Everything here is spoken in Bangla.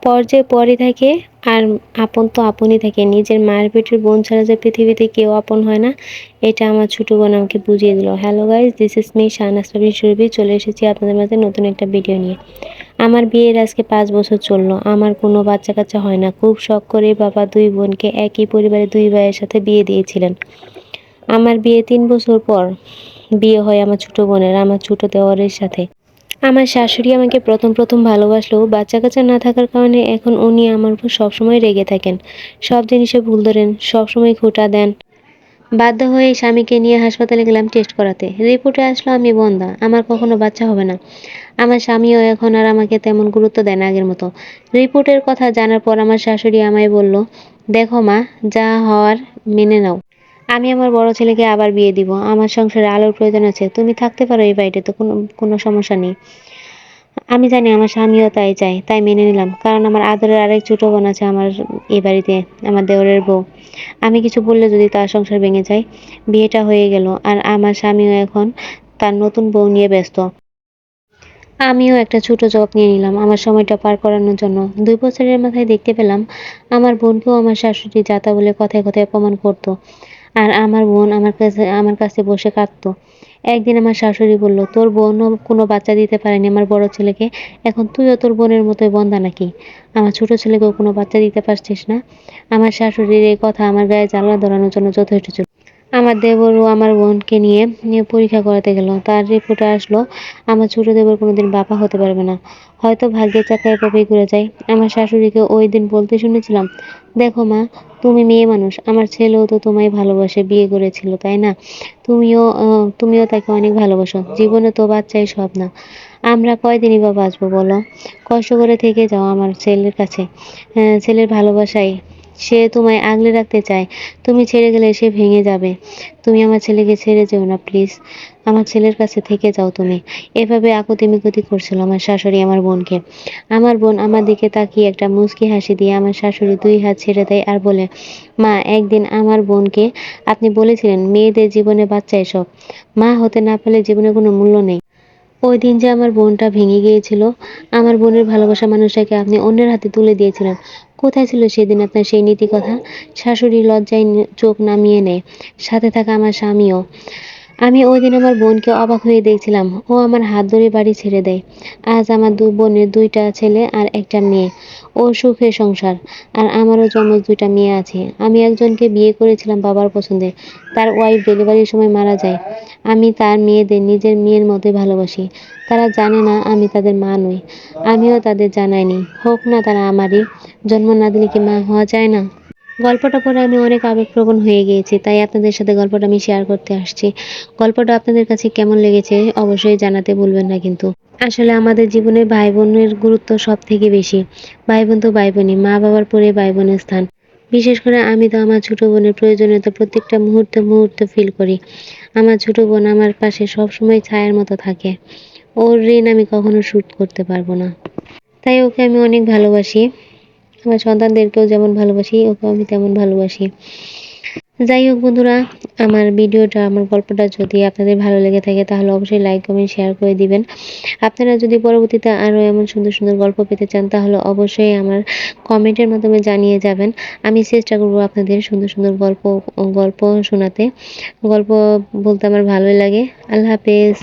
পর যে পরই থাকে আর আপন তো আপনই থাকে। নিজের মায়ের পেটের বোন ছাড়া যে পৃথিবীতে কেউ আপন হয় না, এটা আমার ছোট বোন আমাকে বুঝিয়ে দিল। Hello guys, this is me Shahnaz Parveen Surabhi. চলে এসেছি আপনাদের মাঝে নতুন একটা ভিডিও নিয়ে। আমার বিয়ের আজকে 5 বছর চললো। আমার কোনো বাচ্চা-কাচ্চা হয় না। খুব শখ করে বাবা 2 বোনকে একই পরিবারে 2 ভাইয়ের সাথে বিয়ে দিয়েছিলেন। আমার বিয়ে 3 বছর পর বিয়ে হয় আমার ছোট বোনের, আমার ছোট দেওরের সাথে। আমার শাশুড়ি আমাকে প্রথম ভালোবাসলেও বাচ্চা-কাচ্চা না থাকার কারণে এখন উনি আমার উপর সবসময় রেগে থাকেন। সব জিনিসে ভুল ধরেন, সবসময় খোঁটা দেন। বাধ্য হয়ে স্বামীকে নিয়ে হাসপাতালে গেলাম টেস্ট করাতে। রিপোর্টে আসলো আমি বন্ধ্যা, আমার কখনো বাচ্চা হবে না। আমার স্বামীও এখন আর আমাকে তেমন গুরুত্ব দেয় না আগের মতো। রিপোর্টের কথা জানার পর আমার শাশুড়ি আমায় বলল, "দেখো মা, যা হওয়ার মেনে নাও। আমি আমার বড় ছেলেকে আবার বিয়ে দিব। আমার সংসারে আলোর প্রয়োজন আছে। তুমি থাকতে পারো এই বাড়িতে, কোনো সমস্যা নেই।" আমি জানি আমার স্বামীও তাই চায়, তাই মেনে নিলাম। কারণ আমার আদরের আরেক ছোট বোন আছে আমার এই বাড়িতে, আমার দেওরের বউ। আমি কিছু বললে যদি তার সংসার ভেঙে যায়। বিয়েটা হয়ে গেল আর আমার স্বামীও এখন তার নতুন বউ নিয়ে ব্যস্ত। আমিও একটা ছোট জব নিয়ে নিলাম আমার সময়টা পার করানোর জন্য। 2 বছরের মাথায় দেখতে পেলাম আমার বোনকেও আমার শাশুড়ি যাতা বলে কথায় অপমান করত। আর আমার বোন আমার কাছে বসে কাঁদত। একদিন আমার শাশুড়ি বলল, "তোর বোনও কোনো বাচ্চা দিতে পারেনি আমার বড় ছেলেকে। এখন তুইও তোর বোনের মতোই বন্ধা নাকি? আমার ছোট ছেলেকেও কোনো বাচ্চা দিতে পারছিস না?" আমার শাশুড়ির এই কথা আমার গায়ে জ্বালা ধরানোর জন্য যথেষ্ট ছিল। আমার দেবরও আমার বোনকে নিয়ে পরীক্ষা করাতে গেল। তার রিপোর্টে আসলো আমার ছোট দেবর কোনোদিন বাবা হতে পারবে না। হয়তো ভাগ্যের চাকা এভাবেই ঘুরে যায়। আমার শাশুড়িকে ওই দিন বলতে শুনেছিলাম, "দেখো মা, তুমি মেয়ে মানুষ। আমার ছেলেও তো তোমায় ভালোবাসে বিয়ে করেছিল, তাই না? তুমিও তাকে অনেক ভালোবাসো। জীবনে তো বাচ্চাই সব না। আমরা কয়দিনই বা বাঁচবো বলো? কষ্ট করে থেকে যাও আমার ছেলের কাছে। ছেলের ভালোবাসায় সে তোমায় আগলে রাখতে চায়। তুমি ছেড়ে গেলে সে ভেঙে যাবে। তুমি আমার ছেলেকে ছেড়ে যেও না প্লিজ। আমার ছেলের কাছে থেকে যাও তুমি।" এভাবে আকুতি-মিনতি করছিল আমার শাশুড়ি আমার বোনকে। আমার বোন আমার দিকে তাকিয়ে একটা মুচকি হাসি দিয়ে আমার শাশুড়ির 2 হাত ছেড়ে দেয় আর বলে, "মা, একদিন আমার বোনকে আপনি বলেছিলেন মেয়েদের জীবনে বাচ্চাই সব। মা হতে না পারলে জীবনের কোনো মূল্য নেই। ওই দিন যে আমার বোনটা ভেঙে গিয়েছিল, আমার বোনের ভালোবাসা মানুষটাকে আপনি অন্যের হাতে তুলে দিয়েছিলেন। কোথায় ছিল সেদিন আপনার সেই নীতি কথা?" শাশুড়ি লজ্জায় চোখ নামিয়ে নেয়। সাথে থাকা আমার স্বামীও। আমি ওইদিন আমার বোনকে অবাক হয়ে দেখছিলাম। ও আমার হাত ধরে বাড়ি ছেড়ে দেয়। আজ আমার বোনের 2টা ছেলে আর একটা মেয়ে। ওর সুখের সংসার। আর আমারও জমজ 2টা মেয়ে আছে। আমি একজনকে বিয়ে করেছিলাম বাবার পছন্দে। তার ওয়াইফ ডেলিভারির সময় মারা যায়। আমি তার মেয়েদের নিজের মেয়ের মতোই ভালোবাসি। তারা জানে না আমি তাদের মা নই। আমিও তাদের জানাইনি। হোক না তারা আমারই। জন্ম না দিলে কি মা হওয়া যায় না? গল্পটা পড়ে আমি অনেক আবেগপ্রবণ হয়ে গিয়েছি। তাই আপনাদের সাথে গল্পটা আমি শেয়ার করতে আসছি। গল্পটা আপনাদের কাছে কেমন লেগেছে অবশ্যই জানাতে ভুলবেন না কিন্তু। আসলে আমাদের জীবনে ভাই-বোনের গুরুত্ব সবথেকে বেশি। ভাই-বোন তো ভাই-বোনই, মা-বাবার পরে ভাই-বোনের স্থান। বিশেষ করে আমি তো আমার ছোট বোনের প্রয়োজনীয়তা প্রত্যেকটা মুহূর্তে ফিল করি। আমার ছোট বোন আমার পাশে সবসময় ছায়ার মতো থাকে। ওর ঋণ আমি কখনো শোধ করতে পারবো না। তাই ওকে আমি অনেক ভালোবাসি। আমার সন্তানদেরকেও যেমন ভালোবাসি, ওকেও আমি তেমন ভালোবাসি। যাই হোক বন্ধুরা, আমার গল্পটা যদি আপনাদের ভালো লেগে থাকে তাহলে অবশ্যই লাইক, কমেন্ট, শেয়ার করে দিবেন। আপনারা যদি পরবর্তীতে আরো এমন সুন্দর গল্প পেতে চান তাহলে অবশ্যই আমার কমেন্টের মাধ্যমে জানিয়ে যাবেন। আমি চেষ্টা করব আপনাদের সুন্দর গল্প শোনাতে। গল্প বলতে আমার ভালোই লাগে। আল্লাহ হাফেজ।